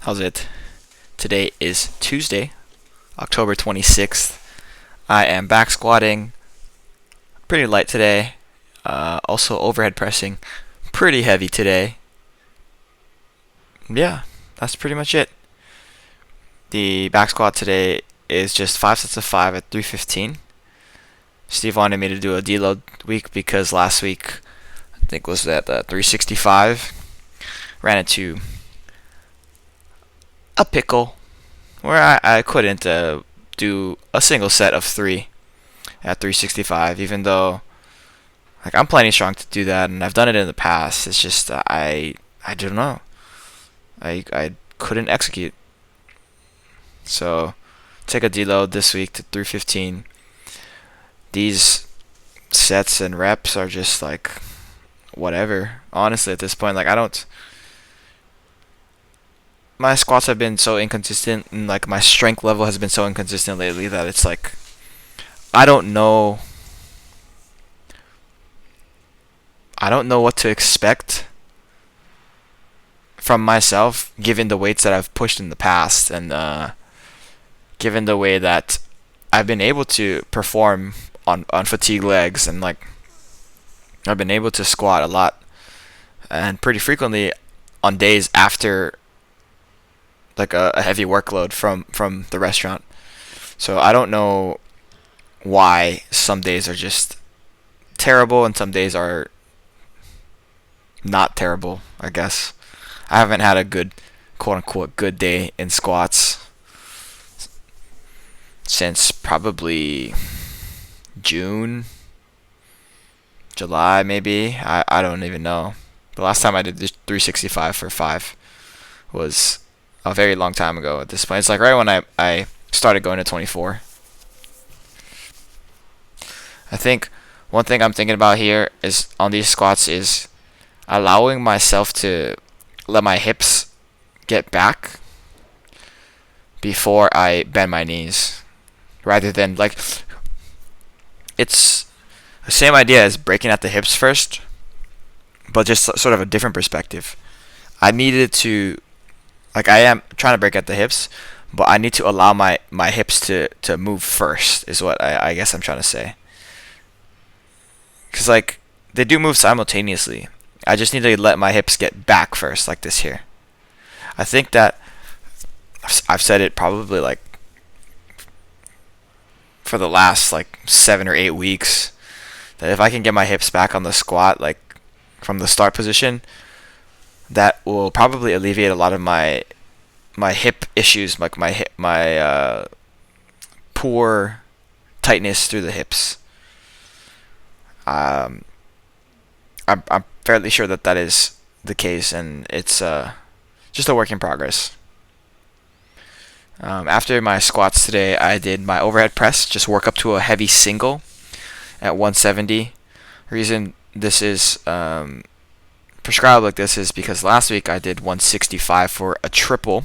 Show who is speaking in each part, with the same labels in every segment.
Speaker 1: How's it? Today is Tuesday, October 26th. I am back squatting pretty light today. Also overhead pressing pretty heavy today. Yeah, that's pretty much it. The back squat today is just 5 sets of 5 at 315. Steve wanted me to do a deload week because last week, I think was at 365, ran into a pickle where I couldn't do a single set of 3 at 365, even though I'm plenty strong to do that, and I've done it in the past. It's just I don't know. I couldn't execute. So take a deload this week to 315. These sets and reps are just whatever. Honestly, at this point, I don't. My squats have been so inconsistent, and my strength level has been so inconsistent lately that it's I don't know. I don't know what to expect from myself, given the weights that I've pushed in the past, and given the way that I've been able to perform on fatigue legs, and I've been able to squat a lot and pretty frequently on days after a heavy workload from the restaurant. So I don't know why some days are just terrible and some days are not terrible, I guess. I haven't had a good, quote unquote, good day in squats since probably June, July, maybe. I don't even know. The last time I did this 365 for 5 was a very long time ago at this point. It's right when I started going to 24. I think one thing I'm thinking about here is on these squats is allowing myself to let my hips get back before I bend my knees, rather than it's the same idea as breaking at the hips first, but just sort of a different perspective. I needed to I am trying to break at the hips, but I need to allow my hips to move first, is what I guess I'm trying to say. Because they do move simultaneously. I just need to let my hips get back first, like this here. I think that I've said it probably for the last 7 or 8 weeks, that if I can get my hips back on the squat from the start position, that will probably alleviate a lot of my hip issues, my poor tightness through the hips. I'm fairly sure that is the case, and it's just a work in progress. After my squats today, I did my overhead press, just work up to a heavy single at 170. Reason this is prescribed like this is because last week I did 165 for a triple,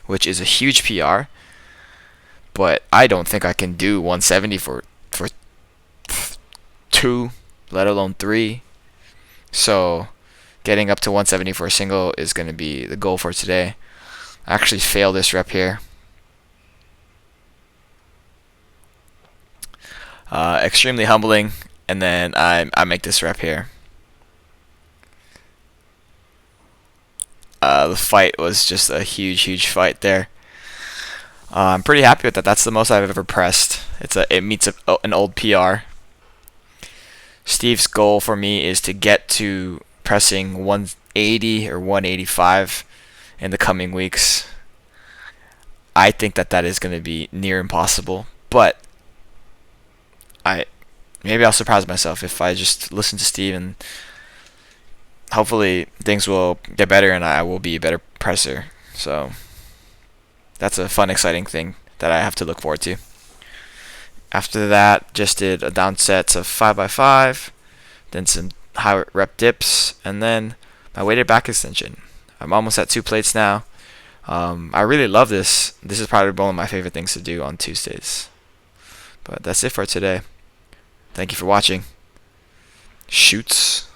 Speaker 1: which is a huge PR, but I don't think I can do 170 for 2, let alone 3. So getting up to 170 for a single is going to be the goal for today. I actually failed this rep here. Extremely humbling, and then I make this rep here. The fight was just a huge fight there. I'm pretty happy with that. That's the most I've ever pressed. It meets an old PR. Steve's goal for me is to get to pressing 180 or 185 in the coming weeks. I think that is going to be near impossible, but maybe I'll surprise myself if I just listen to Steve, and hopefully things will get better and I will be a better presser. So that's a fun, exciting thing that I have to look forward to. After that, just did a down sets of 5x5, then some high rep dips, and then my weighted back extension. I'm almost at 2 plates now. I really love this. This is probably one of my favorite things to do on Tuesdays. But that's it for today. Thank you for watching. Shoots.